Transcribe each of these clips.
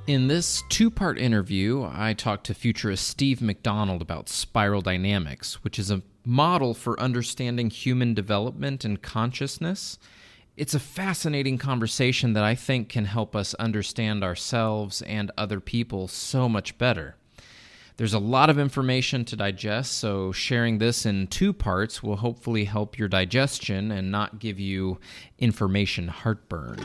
In this two-part interview, I talked to futurist Steve McDonald about spiral dynamics, which is a model for understanding human development and consciousness. It's a fascinating conversation that I think can help us understand ourselves and other people so much better. There's a lot of information to digest, so sharing this in two parts will hopefully help your digestion and not give you information heartburn.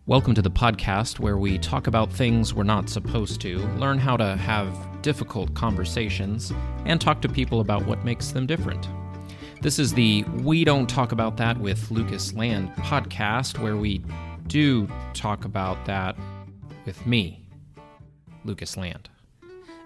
Welcome to the podcast where we talk about things we're not supposed to, learn how to have difficult conversations, and talk to people about what makes them different. This is the We Don't Talk About That with Lucas Land podcast, where we do talk about that with me, Lucas Land.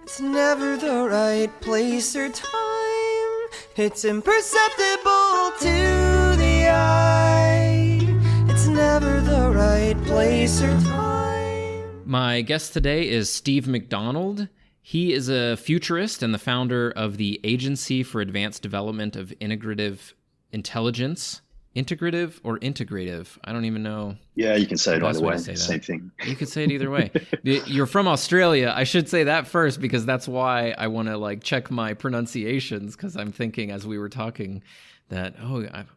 It's never the right place or time. It's imperceptible to the eye. It's never the right place or time. My guest today is Steve McDonald. He is a futurist and the founder of the Agency for Advanced Development of Integrative Intelligence. Integrative or integrative? I don't even know. Yeah, you can say it either way. Same thing. You could say it either way. You're from Australia. I should say that first because that's why I want to check my pronunciations, because I'm thinking as we were talking that,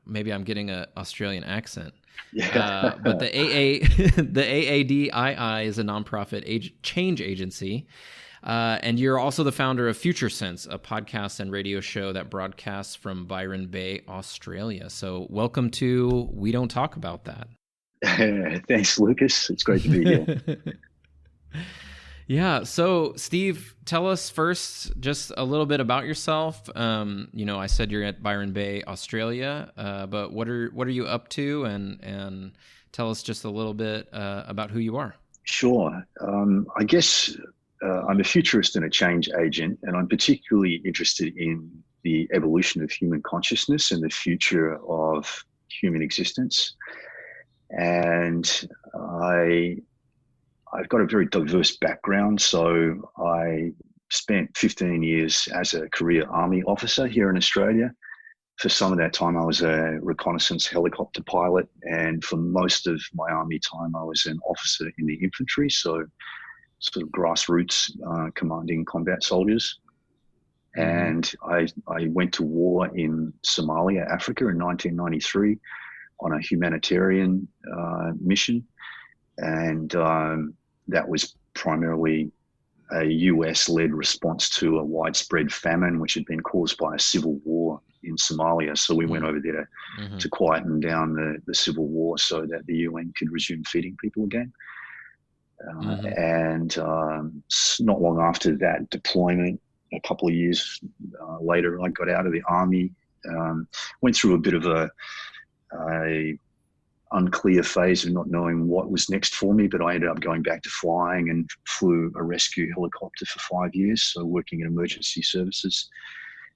maybe I'm getting an Australian accent. Yeah. But the AADII is a nonprofit change agency. And you're also the founder of Future Sense, a podcast and radio show that broadcasts from Byron Bay, Australia. So welcome to We Don't Talk About That. Thanks, Lucas. It's great to be here. Yeah. So, Steve, tell us first just a little bit about yourself. I said you're at Byron Bay, Australia, but what are you up to? And tell us just a little bit about who you are. Sure. I guess I'm a futurist and a change agent, and I'm particularly interested in the evolution of human consciousness and the future of human existence. And I've got a very diverse background. So I spent 15 years as a career Army officer here in Australia. For some of that time, I was a reconnaissance helicopter pilot. And for most of my Army time, I was an officer in the infantry. So sort of grassroots commanding combat soldiers. And I went to war in Somalia, Africa in 1993 on a humanitarian mission. And that was primarily a US-led response to a widespread famine, which had been caused by a civil war in Somalia. So we went over there to quieten down the civil war so that the UN could resume feeding people again. And not long after that deployment, a couple of years later, I got out of the Army, went through a bit of a unclear phase of not knowing what was next for me, but I ended up going back to flying and flew a rescue helicopter for 5 years, so working in emergency services.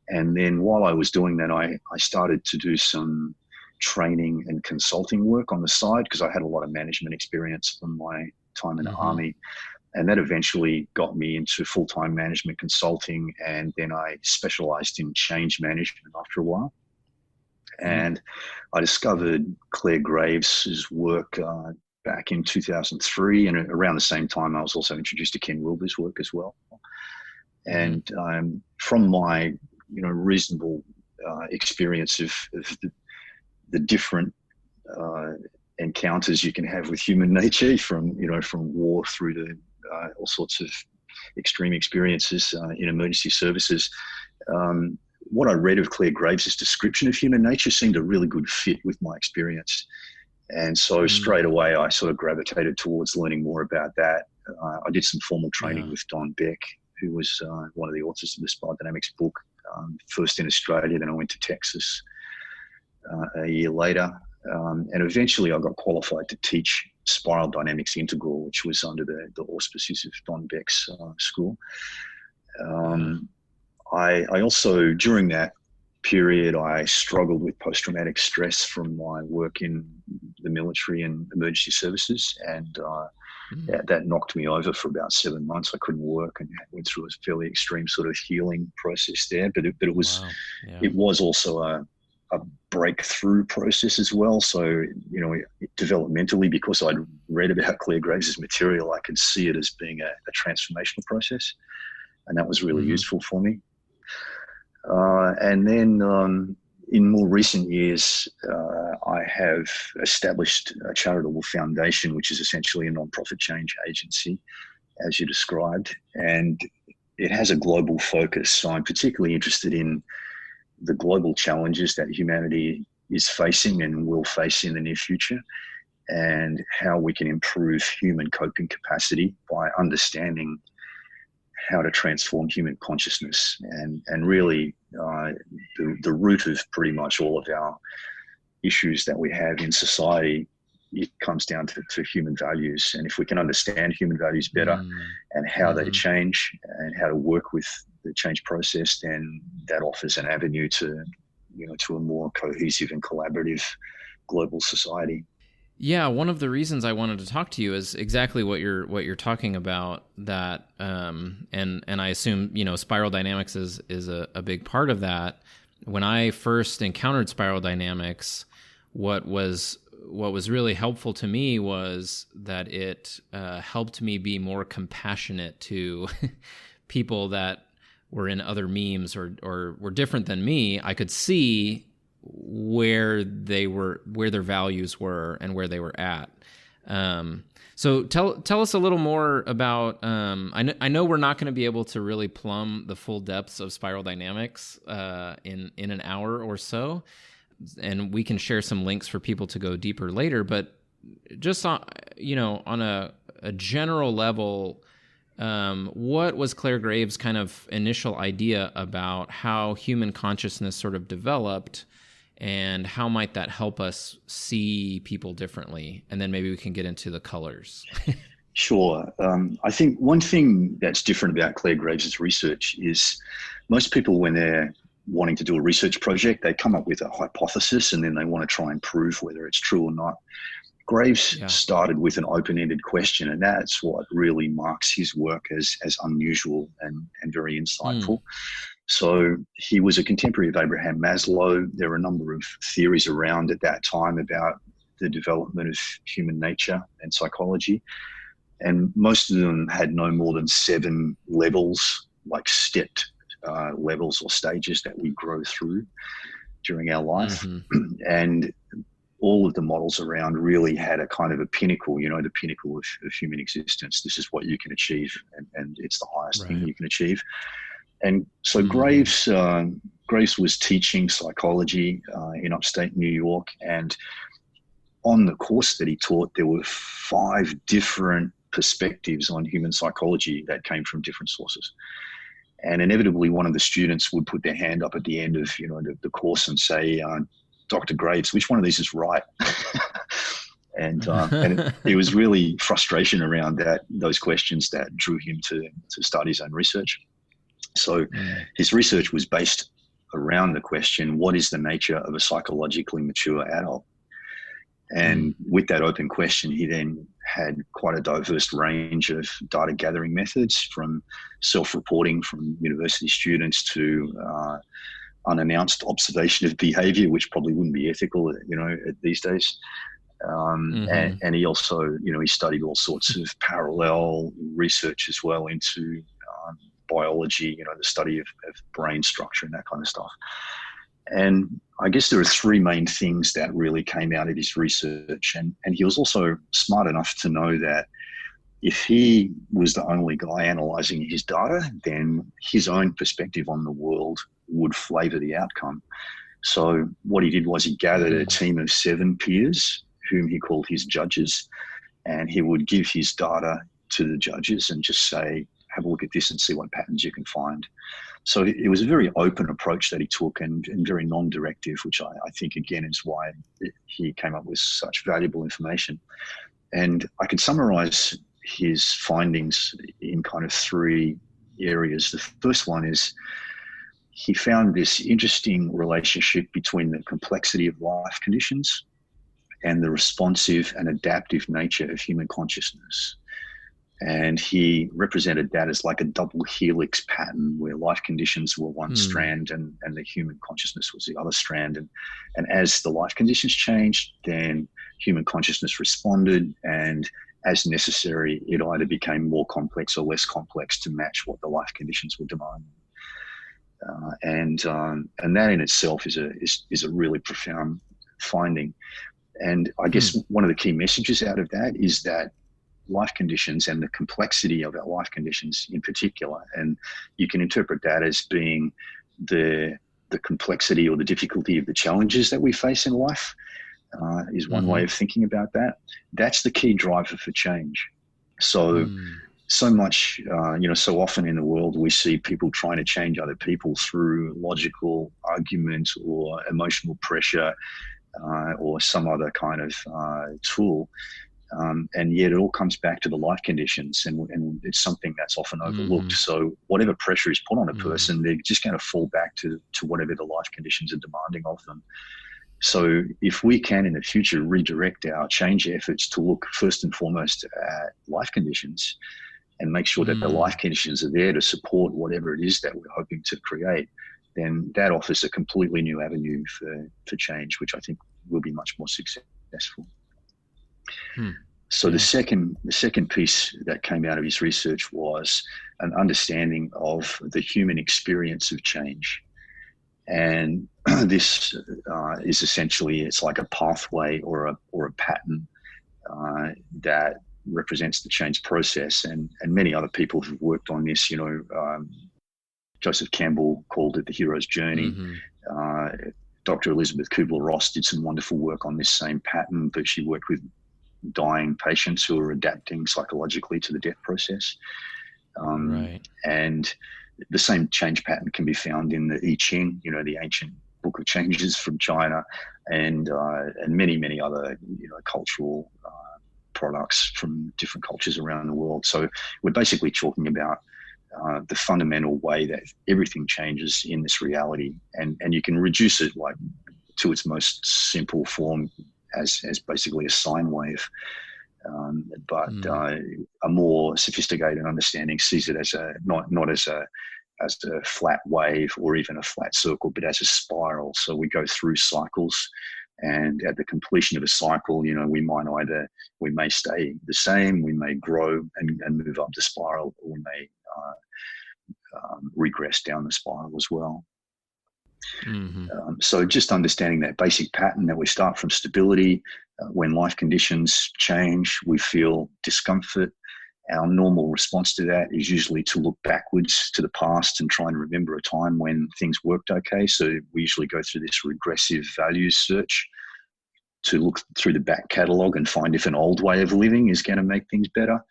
And then while I was doing that, I started to do some training and consulting work on the side because I had a lot of management experience from my time in the Army. And that eventually got me into full-time management consulting, and then I specialized in change management after a while. And I discovered Clare Graves' work back in 2003, and around the same time I was also introduced to Ken Wilber's work as well. And from my reasonable experience of the different encounters you can have with human nature, from war through to all sorts of extreme experiences in emergency services, what I read of Clare Graves' description of human nature seemed a really good fit with my experience. And so straight away, I sort of gravitated towards learning more about that. I did some formal training with Don Beck, who was one of the authors of the Spiral Dynamics book, first in Australia, then I went to Texas a year later. And eventually I got qualified to teach Spiral Dynamics Integral, which was under the auspices of Don Beck's school. I also, during that period, I struggled with post-traumatic stress from my work in the military and emergency services. And That knocked me over for about 7 months. I couldn't work and went through a fairly extreme sort of healing process there. But it was Wow. Yeah. it was also a breakthrough process as well. So, developmentally, because I'd read about Clare Graves' material, I could see it as being a transformational process. And that was really useful for me. And then in more recent years, I have established a charitable foundation, which is essentially a non-profit change agency, as you described. And it has a global focus. So I'm particularly interested in the global challenges that humanity is facing and will face in the near future, and how we can improve human coping capacity by understanding how to transform human consciousness. And really the root of pretty much all of our issues that we have in society, it comes down to human values. And if we can understand human values better and how they change and how to work with the change process, then that offers an avenue to a more cohesive and collaborative global society. Yeah, one of the reasons I wanted to talk to you is exactly what you're talking about. That and I assume spiral dynamics is a big part of that. When I first encountered spiral dynamics, what was really helpful to me was that it helped me be more compassionate to people that were in other memes or were different than me. I could see where their values were and where they were at. So tell us a little more about. I know we're not going to be able to really plumb the full depths of spiral dynamics in an hour or so, and we can share some links for people to go deeper later. But just on a general level. What was Clare Graves' kind of initial idea about how human consciousness sort of developed, and how might that help us see people differently? And then maybe we can get into the colors. Sure. I think one thing that's different about Clare Graves' research is most people, when they're wanting to do a research project, they come up with a hypothesis and then they want to try and prove whether it's true or not. Graves started with an open-ended question, and that's what really marks his work as unusual and very insightful. So he was a contemporary of Abraham Maslow. There are a number of theories around at that time about the development of human nature and psychology, and most of them had no more than 7 levels, like stepped levels or stages that we grow through during our life. And all of the models around really had a kind of a pinnacle, the pinnacle of human existence. This is what you can achieve, and it's the highest thing you can achieve. And so Graves was teaching psychology in upstate New York, and on the course that he taught, there were 5 different perspectives on human psychology that came from different sources. And inevitably, one of the students would put their hand up at the end of the course and say, Dr. Graves, which one of these is right? and it was really frustration around those questions that drew him to start his own research. So his research was based around the question, what is the nature of a psychologically mature adult? And with that open question, he then had quite a diverse range of data gathering methods, from self-reporting from university students to unannounced observation of behavior, which probably wouldn't be ethical, these days. And he also, he studied all sorts of parallel research as well into biology, the study of brain structure and that kind of stuff. And I guess there are 3 main things that really came out of his research. And he was also smart enough to know that if he was the only guy analyzing his data, then his own perspective on the world would flavor the outcome. So what he did was he gathered a team of 7 peers, whom he called his judges, and he would give his data to the judges and just say, have a look at this and see what patterns you can find. So it was a very open approach that he took, and very non-directive, which I think, again, is why he came up with such valuable information. And I can summarize his findings in kind of 3 areas. The first one is he found this interesting relationship between the complexity of life conditions and the responsive and adaptive nature of human consciousness. And he represented that as like a double helix pattern where life conditions were one strand and the human consciousness was the other strand. And as the life conditions changed, then human consciousness responded, and as necessary, it either became more complex or less complex to match what the life conditions were demanding. And that in itself is a really profound finding. And I guess one of the key messages out of that is that life conditions and the complexity of our life conditions in particular, and you can interpret that as being the complexity or the difficulty of the challenges that we face in life, is one way of thinking about that. That's the key driver for change. So much, so often in the world we see people trying to change other people through logical argument or emotional pressure, or some other kind of tool. And yet it all comes back to the life conditions, and it's something that's often overlooked. So whatever pressure is put on a person, they're just going to fall back to whatever the life conditions are demanding of them. So if we can in the future redirect our change efforts to look first and foremost at life conditions and make sure that the life conditions are there to support whatever it is that we're hoping to create, then that offers a completely new avenue for change, which I think will be much more successful. So the second piece that came out of his research was an understanding of the human experience of change. And this is essentially, it's like a pathway or a pattern that represents the change process. And many other people who've worked on this, Joseph Campbell called it the hero's journey. Dr. Elizabeth Kubler-Ross did some wonderful work on this same pattern, but she worked with dying patients who are adapting psychologically to the death process. And the same change pattern can be found in the I Ching, the ancient book of changes from China, and many, many other, cultural products from different cultures around the world. So we're basically talking about the fundamental way that everything changes in this reality, and you can reduce it like to its most simple form as basically a sine wave. But a more sophisticated understanding sees it as not as a flat wave or even a flat circle, but as a spiral. So we go through cycles, and at the completion of a cycle, we may stay the same, we may grow and move up the spiral, or we may regress down the spiral as well. So just understanding that basic pattern, that we start from stability. When life conditions change, we feel discomfort. Our normal response to that is usually to look backwards to the past and try and remember a time when things worked okay. So we usually go through this regressive values search to look through the back catalogue and find if an old way of living is going to make things better.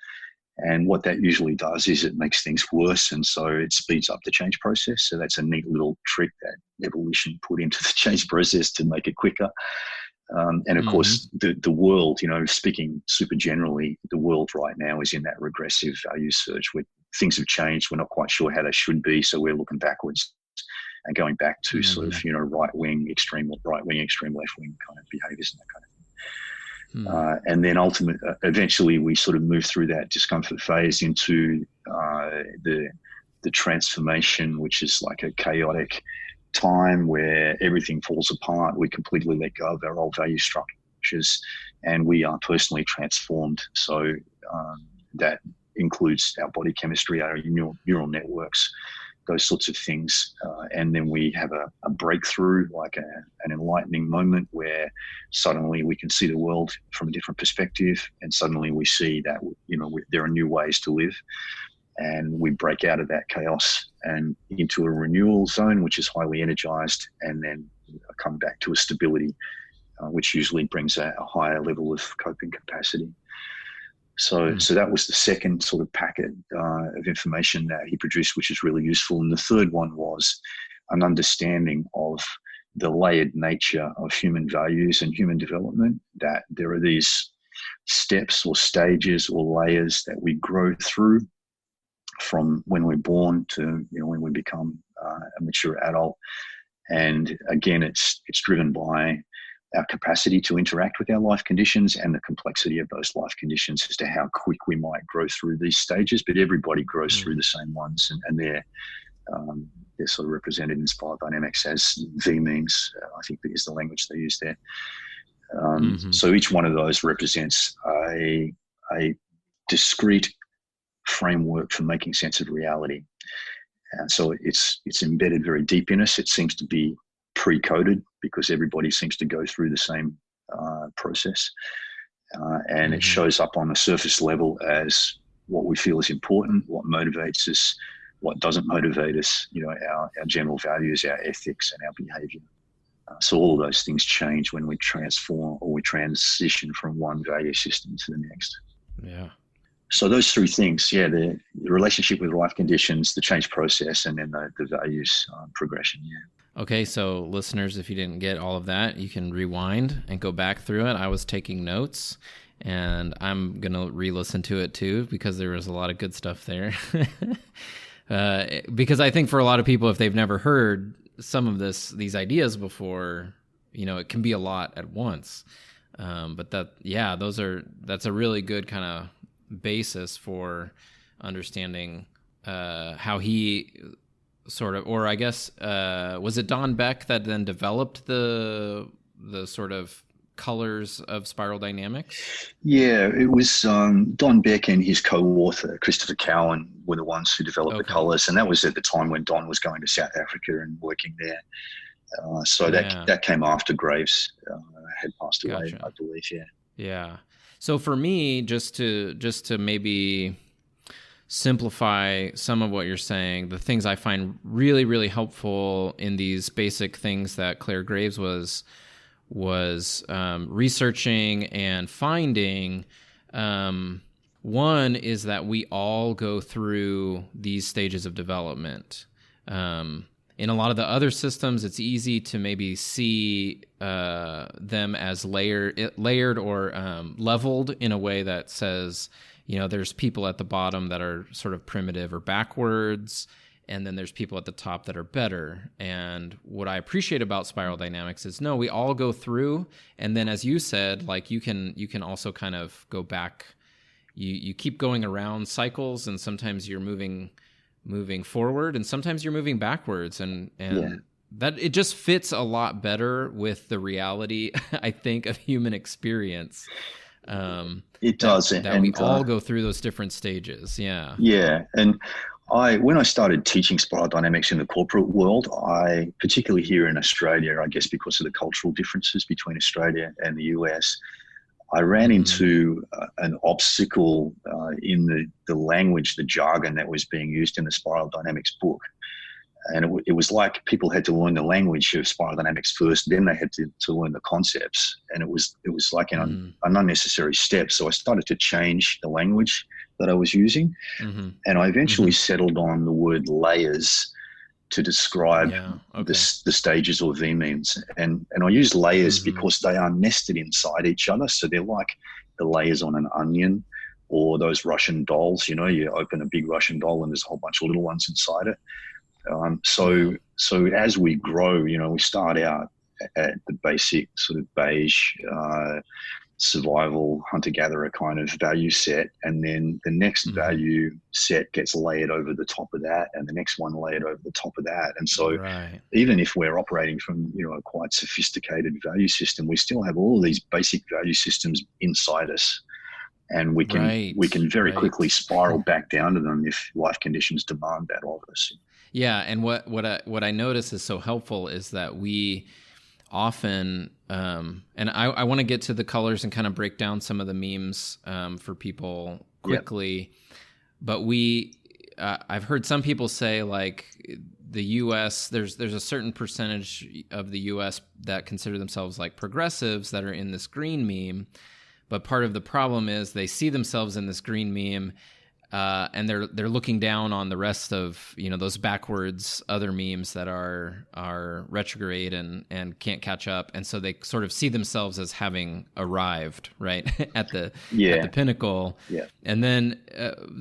And what that usually does is it makes things worse, and so it speeds up the change process. So that's a neat little trick that evolution put into the change process to make it quicker. And of course, the world, speaking super generally, the world right now is in that regressive value search where things have changed. We're not quite sure how they should be, so we're looking backwards and going back to sort of, right wing, extreme left wing kind of behaviors and that kind of thing. And then eventually we sort of move through that discomfort phase into the transformation, which is like a chaotic time where everything falls apart. We completely let go of our old value structures, and we are personally transformed. So that includes our body chemistry, our neural networks, those sorts of things. And then we have a breakthrough, like an enlightening moment where suddenly we can see the world from a different perspective, and suddenly we see that, there are new ways to live. And we break out of that chaos and into a renewal zone, which is highly energized, and then come back to a stability, which usually brings a higher level of coping capacity. So that was the second sort of packet of information that he produced, which is really useful. And the third one was an understanding of the layered nature of human values and human development, that there are these steps or stages or layers that we grow through from when we're born to when we become a mature adult. And again, it's driven by our capacity to interact with our life conditions and the complexity of those life conditions as to how quick we might grow through these stages. But everybody grows through the same ones, and they're sort of represented in spiral dynamics as V memes. I think that is the language they use there. So each one of those represents a discrete framework for making sense of reality. And so it's embedded very deep in us. It seems to be pre-coded because everybody seems to go through the same process. And it shows up on the surface level as what we feel is important, what motivates us, what doesn't motivate us, our general values, our ethics, and our behavior. So all of those things change when we transform or we transition from one value system to the next. Yeah. So those three things, the relationship with life conditions, the change process, and then the values progression, Okay, so listeners, if you didn't get all of that, you can rewind and go back through it. I was taking notes, and I'm going to re-listen to it too because there was a lot of good stuff there. Because I think for a lot of people, if they've never heard some of these ideas before, it can be a lot at once. But that's a really good kind of basis for understanding how he sort of, or I guess, was it Don Beck that then developed the sort of colors of spiral dynamics? Yeah, it was Don Beck and his co-author, Christopher Cowan, were the ones who developed the colors. And that was at the time when Don was going to South Africa and working there. That came after Graves had passed away, I believe, Yeah. So for me, just to maybe simplify some of what you're saying, the things I find really, really helpful in these basic things that Clare Graves was researching and finding, one is that we all go through these stages of development. In a lot of the other systems, it's easy to maybe see them as layered or leveled in a way that says, there's people at the bottom that are sort of primitive or backwards, and then there's people at the top that are better. And what I appreciate about spiral dynamics is, no, we all go through, and then as you said, like you can also kind of go back. You keep going around cycles, and sometimes you're moving forward, and sometimes you're moving backwards, and that it just fits a lot better with the reality, I think, of human experience. It does, that we all go through those different stages. Yeah, and when I started teaching spiral dynamics in the corporate world, particularly here in Australia, I guess because of the cultural differences between Australia and the US, I ran into an obstacle in the language, the jargon that was being used in the spiral dynamics book. And it was like people had to learn the language of spiral dynamics first, then they had to learn the concepts. And it was like an unnecessary step. So I started to change the language that I was using. And I eventually settled on the word layers to describe the stages or V-means. And I use layers because they are nested inside each other. So they're like the layers on an onion, or those Russian dolls. You open a big Russian doll and there's a whole bunch of little ones inside it. So as we grow, we start out at the basic sort of beige, survival, hunter-gatherer kind of value set, and then the next value set gets layered over the top of that, and the next one layered over the top of that. And so even if we're operating from a quite sophisticated value system, we still have all of these basic value systems inside us, and we can very quickly spiral back down to them if life conditions demand that of us. Yeah, and what I notice is so helpful is that we often, and I want to get to the colors and kind of break down some of the memes for people quickly, but I've heard some people say, like, the U.S., there's a certain percentage of the U.S. that consider themselves like progressives that are in this green meme, but part of the problem is they see themselves in this green meme and they're looking down on the rest of, you know, those backwards other memes that are retrograde and can't catch up, and so they sort of see themselves as having arrived right at the pinnacle. Yeah. And then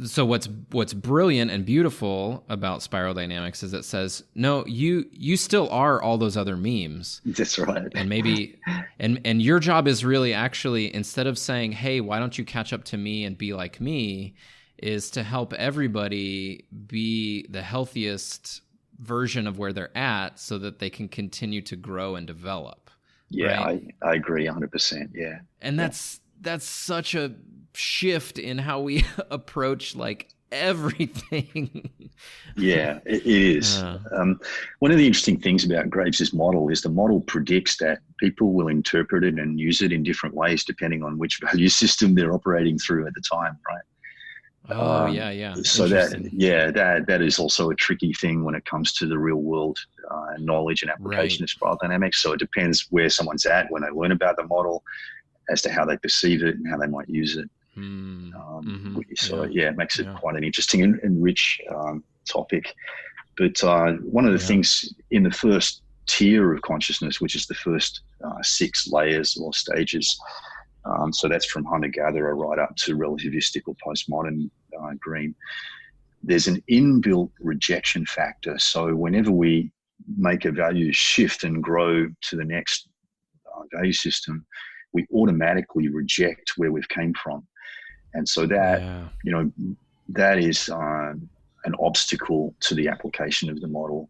so what's brilliant and beautiful about Spiral Dynamics is it says, no, you still are all those other memes. That's right. And maybe and your job is really actually, instead of saying, hey, why don't you catch up to me and be like me, is to help everybody be the healthiest version of where they're at so that they can continue to grow and develop. Yeah, right? I agree 100%. Yeah. And that's such a shift in how we approach like everything. Yeah, it is. One of the interesting things about Graves's model is the model predicts that people will interpret it and use it in different ways depending on which value system they're operating through at the time, right? Oh, yeah. So that is also a tricky thing when it comes to the real world knowledge and application of spiral dynamics. So it depends where someone's at when they learn about the model as to how they perceive it and how they might use it. So it makes it quite an interesting and rich topic. But one of the things in the first tier of consciousness, which is the first 6 layers or stages, so that's from hunter-gatherer right up to relativistic or postmodern green. There's an inbuilt rejection factor. So whenever we make a value shift and grow to the next value system, we automatically reject where we've came from. And so that, you know, that is an obstacle to the application of the model.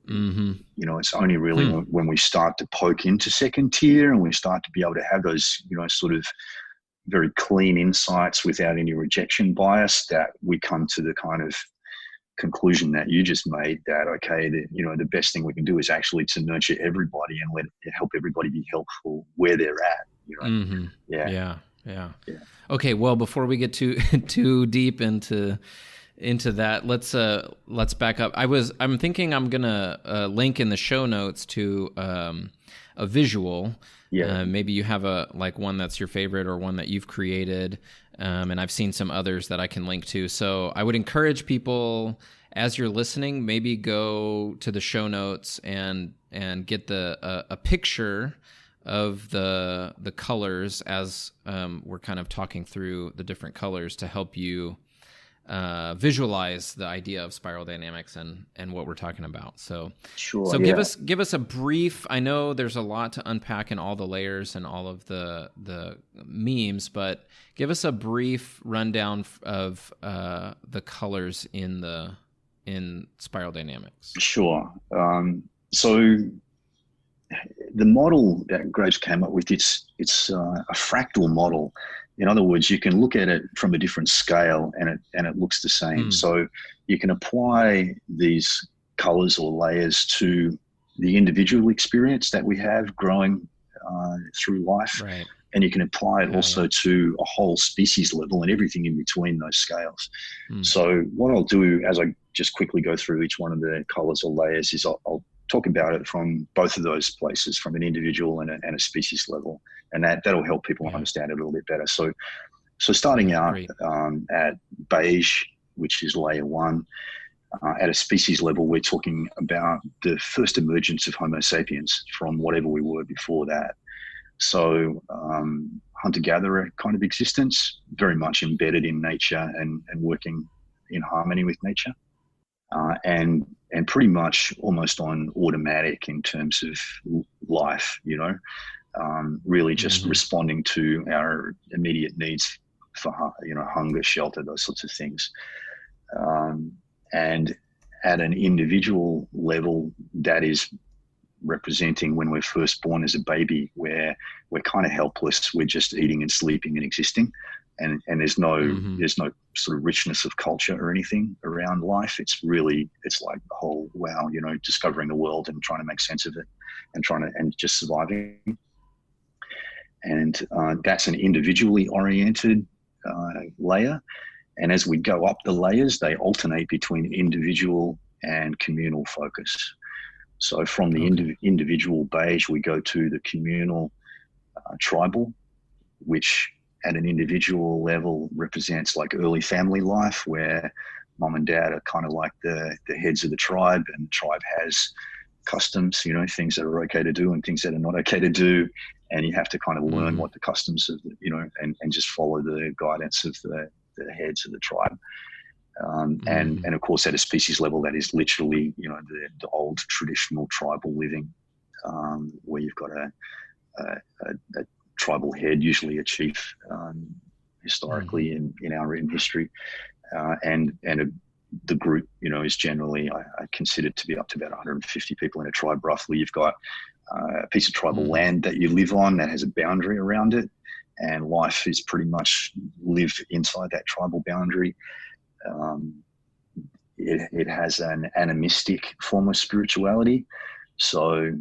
You know, it's only really when we start to poke into second tier and we start to be able to have those, you know, sort of very clean insights without any rejection bias that we come to the kind of conclusion that you just made, that, okay, you know, the best thing we can do is actually to nurture everybody and help everybody be helpful where they're at, you know? Yeah. Okay. Well, before we get too deep into that, let's back up. I'm thinking I'm gonna link in the show notes to a visual. Maybe you have one that's your favorite or one that you've created, and I've seen some others that I can link to. So I would encourage people, as you're listening, maybe go to the show notes and get a picture of the colors as we're kind of talking through the different colors to help you visualize the idea of spiral dynamics and what we're talking about. So give us a brief. I know there's a lot to unpack in all the layers and all of the memes, but give us a brief rundown of the colors in spiral dynamics. Sure. So the model that Graves came up with, it's a fractal model. In other words, you can look at it from a different scale and it looks the same. So you can apply these colors or layers to the individual experience that we have growing through life. Right. And you can apply it also to a whole species level and everything in between those scales. So what I'll do as I just quickly go through each one of the colors or layers is I'll talk about it from both of those places, from an individual and a species level, and that'll help people understand it a little bit better. So starting out at beige, which is layer 1, at a species level, we're talking about the first emergence of Homo sapiens from whatever we were before that. So hunter-gatherer kind of existence, very much embedded in nature and working in harmony with nature. And pretty much almost on automatic in terms of life, you know, really just responding to our immediate needs for, you know, hunger, shelter, those sorts of things. And at an individual level, that is representing when we're first born as a baby, where we're kind of helpless. We're just eating and sleeping and existing. And there's no sort of richness of culture or anything around life. It's like the whole, wow, you know, discovering the world and trying to make sense of it and just surviving. And that's an individually oriented layer. And as we go up the layers, they alternate between individual and communal focus. So from the individual beige, we go to the communal tribal, which at an individual level represents like early family life, where mom and dad are kind of like the heads of the tribe, and the tribe has customs, things that are okay to do and things that are not okay to do. And you have to kind of learn what the customs of, and just follow the guidance of the heads of the tribe. And of course, at a species level, that is literally, the old traditional tribal living, where you've got a tribal head, usually a chief, historically in our written history, the group, is generally I consider to be up to about 150 people in a tribe. Roughly, you've got a piece of tribal land that you live on that has a boundary around it, and life is pretty much lived inside that tribal boundary. It has an animistic form of spirituality. So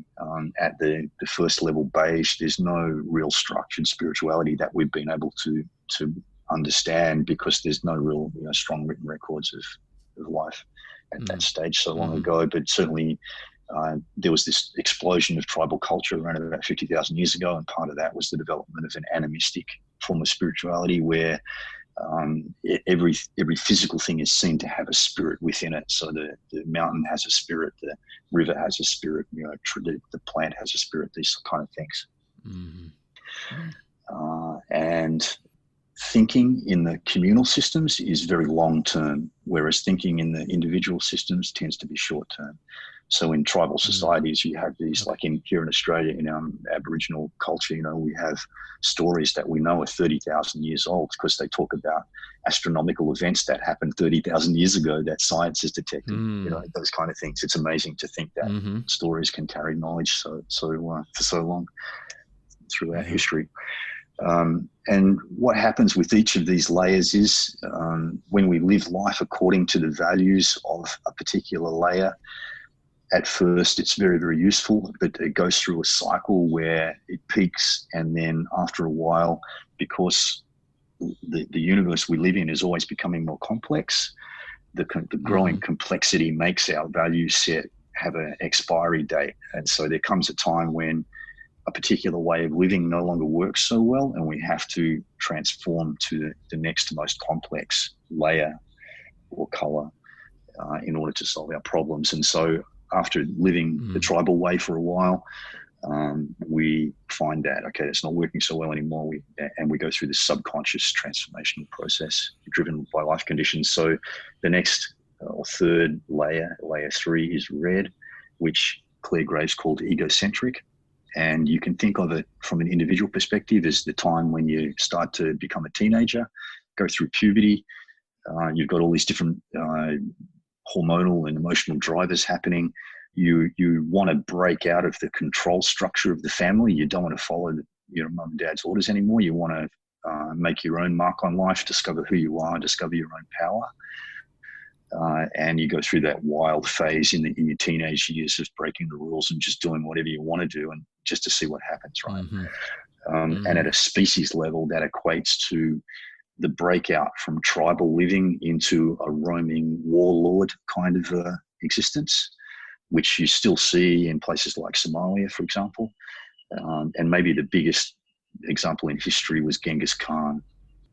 at the first level beige, there's no real structured spirituality that we've been able to understand, because there's no real strong written records of life at that stage so long ago. But certainly there was this explosion of tribal culture around about 50,000 years ago, and part of that was the development of an animistic form of spirituality, where every physical thing is seen to have a spirit within it. So the mountain has a spirit, the river has a spirit, the plant has a spirit, these kind of things. And thinking in the communal systems is very long term, whereas thinking in the individual systems tends to be short term. So in tribal societies, you have these, like here in Australia, in our Aboriginal culture, we have stories that we know are 30,000 years old, because they talk about astronomical events that happened 30,000 years ago that science has detected, those kind of things. It's amazing to think that stories can carry knowledge for so long through our history. And what happens with each of these layers is when we live life according to the values of a particular layer, at first it's very, very useful, but it goes through a cycle where it peaks, and then after a while, because the universe we live in is always becoming more complex, the growing complexity makes our value set have an expiry date. And so there comes a time when a particular way of living no longer works so well, and we have to transform to the next most complex layer or color in order to solve our problems. And so after living the tribal way for a while, we find that, okay, it's not working so well anymore. We go through this subconscious transformational process driven by life conditions. So the next or third layer, layer 3, is red, which Clare Graves called egocentric. And you can think of it from an individual perspective as the time when you start to become a teenager, go through puberty. You've got all these different hormonal and emotional drivers happening. You want to break out of the control structure of the family. You don't want to follow your mum and dad's orders anymore. You want to make your own mark on life, discover who you are, discover your own power. And you go through that wild phase in your teenage years of breaking the rules and just doing whatever you want to do, and just to see what happens, right? And at a species level, that equates to the breakout from tribal living into a roaming warlord kind of existence, which you still see in places like Somalia, for example. And maybe the biggest example in history was Genghis Khan.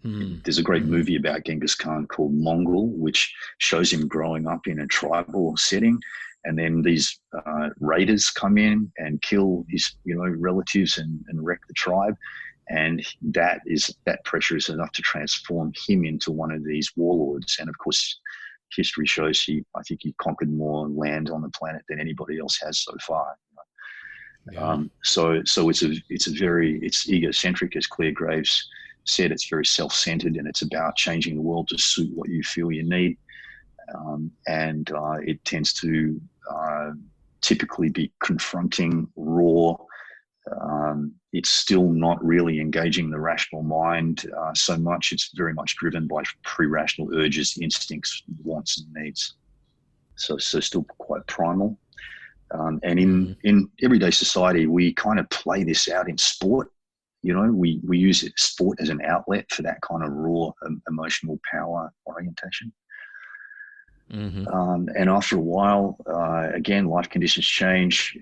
There's a great movie about Genghis Khan called Mongol, which shows him growing up in a tribal setting. And then these raiders come in and kill his relatives and wreck the tribe. And that pressure is enough to transform him into one of these warlords. And of course, history shows I think he conquered more land on the planet than anybody else has so far. So it's egocentric, as Clare Graves said. It's very self-centered, and it's about changing the world to suit what you feel you need. And it tends to typically be confronting, raw. It's still not really engaging the rational mind so much. It's very much driven by pre-rational urges, instincts, wants, and needs. So still quite primal. And in everyday society, we kind of play this out in sport. We use sport as an outlet for that kind of raw emotional power orientation. Hmm. And after a while, again, life conditions change,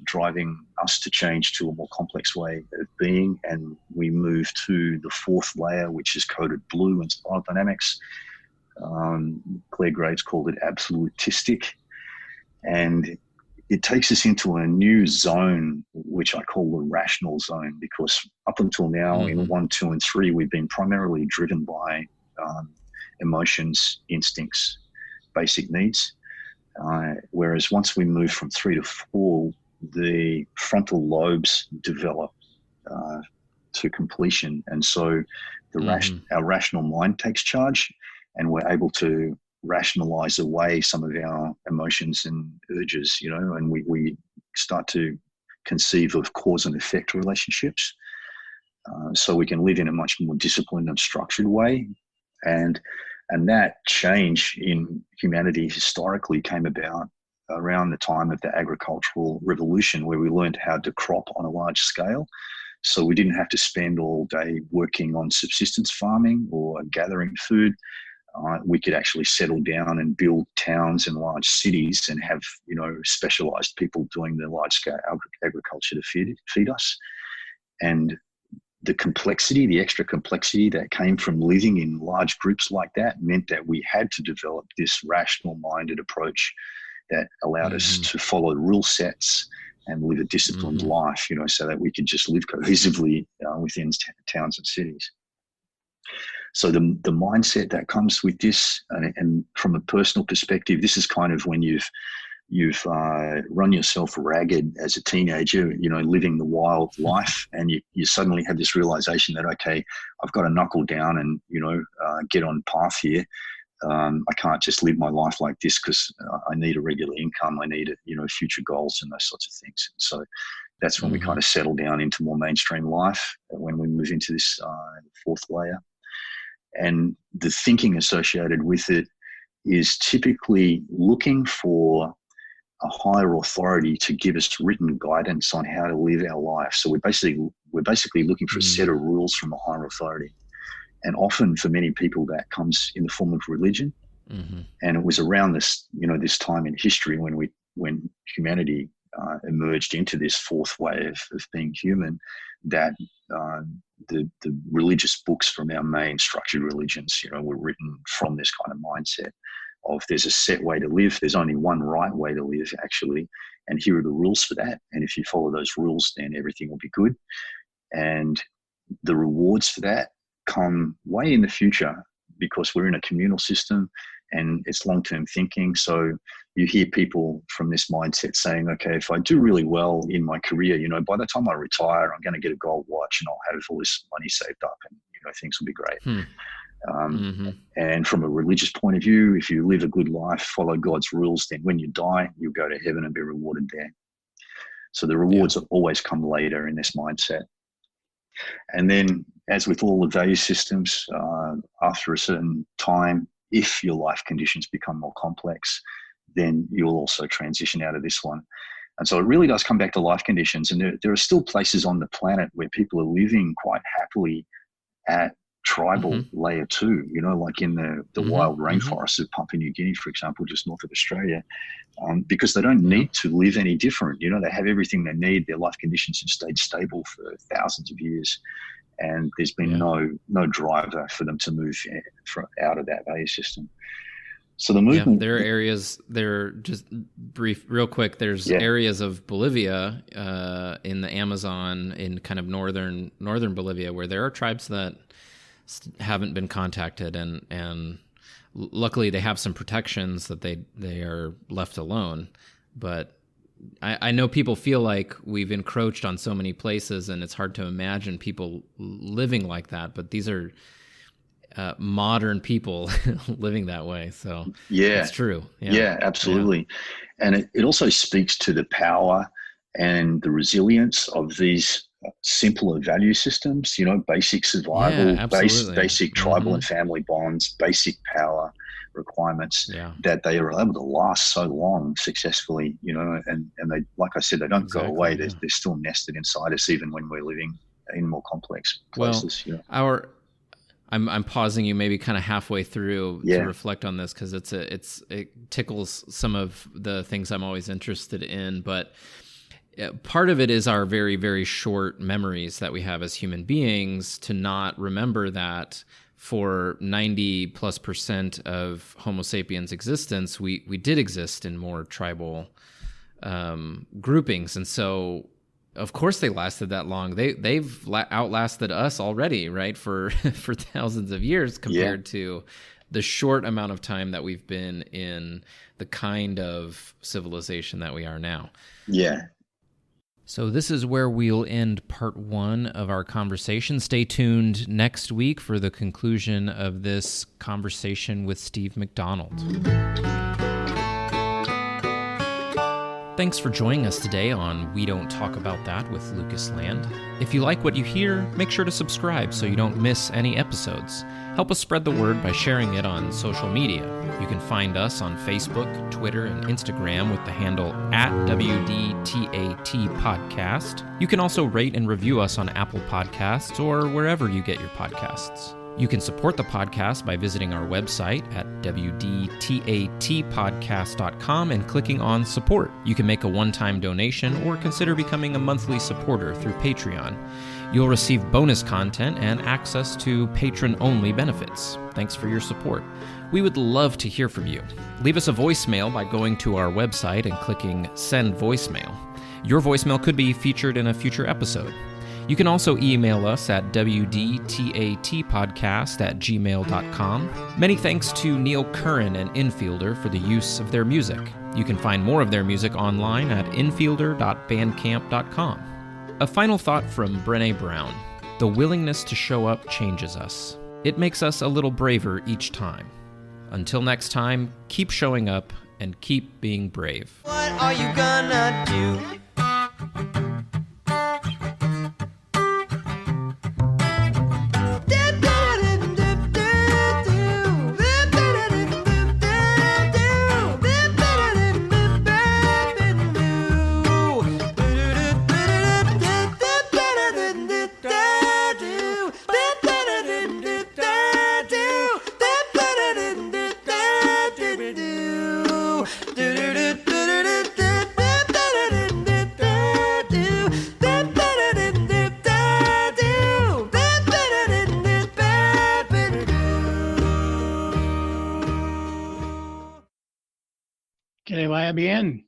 driving us to change to a more complex way of being. And we move to the fourth layer, which is coded blue in spiral dynamics. Clare Graves called it absolutistic. And it takes us into a new zone, which I call the rational zone, because up until now in 1, 2, and 3, we've been primarily driven by emotions, instincts, basic needs. Whereas once we move from 3 to 4, the frontal lobes develop to completion. And so our rational mind takes charge, and we're able to rationalize away some of our emotions and urges, and we start to conceive of cause and effect relationships. So we can live in a much more disciplined and structured way. And that change in humanity historically came about around the time of the agricultural revolution, where we learned how to crop on a large scale. So we didn't have to spend all day working on subsistence farming or gathering food. We could actually settle down and build towns and large cities and have, specialized people doing the large scale agriculture to feed us. And the complexity, the extra complexity that came from living in large groups like that meant that we had to develop this rational minded approach that allowed us to follow rule sets and live a disciplined life, so that we could just live cohesively within towns and cities. So the mindset that comes with this, and from a personal perspective, this is kind of when you've run yourself ragged as a teenager, living the wild life, and you suddenly have this realization that, okay, I've got to knuckle down and get on path here. I can't just live my life like this, because I need a regular income. I need future goals and those sorts of things. So that's when we kind of settle down into more mainstream life, when we move into this fourth layer. And the thinking associated with it is typically looking for a higher authority to give us written guidance on how to live our life. So we're basically looking for a set of rules from a higher authority. And often for many people that comes in the form of religion. And it was around this, this time in history when humanity emerged into this fourth way of being human, that the religious books from our main structured religions, were written from this kind of mindset of there's a set way to live. There's only one right way to live, actually. And here are the rules for that. And if you follow those rules, then everything will be good. And the rewards for that come way in the future, because we're in a communal system and it's long-term thinking. So you hear people from this mindset saying, okay, if I do really well in my career, by the time I retire, I'm going to get a gold watch and I'll have all this money saved up, and things will be great. And from a religious point of view, if you live a good life, follow God's rules, then when you die, you'll go to heaven and be rewarded there. So the rewards always come later in this mindset. And then, as with all the value systems, after a certain time, if your life conditions become more complex, then you'll also transition out of this one. And so it really does come back to life conditions. And there are still places on the planet where people are living quite happily at tribal layer 2, like in the wild rainforests of Papua New Guinea, for example, just north of Australia, because they don't need to live any different. They have everything they need. Their life conditions have stayed stable for thousands of years, and there's been no driver for them to move out of that value system. So the movement, there are areas, just real quick, there's areas of Bolivia, in the Amazon, in kind of northern Bolivia, where there are tribes that haven't been contacted, and luckily they have some protections that they are left alone. But I know people feel like we've encroached on so many places, and it's hard to imagine people living like that. But these are modern people living that way. So it's true. Yeah, absolutely. Yeah. And it also speaks to the power and the resilience of these simpler value systems, basic survival, basic tribal and family bonds, basic power requirements, that they are able to last so long successfully, and they, like I said, they don't go away. They're still nested inside us, even when we're living in more complex places. Well, I'm pausing you maybe kind of halfway through to reflect on this because it tickles some of the things I'm always interested in. But part of it is our very, very short memories that we have as human beings to not remember that for 90+% of Homo sapiens existence, we did exist in more tribal groupings. And so, of course, they lasted that long. They've outlasted us already, right, for thousands of years compared to the short amount of time that we've been in the kind of civilization that we are now. Yeah. So this is where we'll end part 1 of our conversation. Stay tuned next week for the conclusion of this conversation with Steve McDonald. Thanks for joining us today on We Don't Talk About That with Lucas Land. If you like what you hear, make sure to subscribe so you don't miss any episodes. Help us spread the word by sharing it on social media. You can find us on Facebook, Twitter, and Instagram with the handle @WDTAT Podcast. You can also rate and review us on Apple Podcasts or wherever you get your podcasts. You can support the podcast by visiting our website at wdtatpodcast.com and clicking on support. You can make a one-time donation or consider becoming a monthly supporter through Patreon. You'll receive bonus content and access to patron-only benefits. Thanks for your support. We would love to hear from you. Leave us a voicemail by going to our website and clicking Send Voicemail. Your voicemail could be featured in a future episode. You can also email us at wdtatpodcast@gmail.com. Many thanks to Neil Curran and Infielder for the use of their music. You can find more of their music online at infielder.bandcamp.com. A final thought from Brené Brown. The willingness to show up changes us. It makes us a little braver each time. Until next time, keep showing up and keep being brave. What are you gonna do? Que le vaya bien.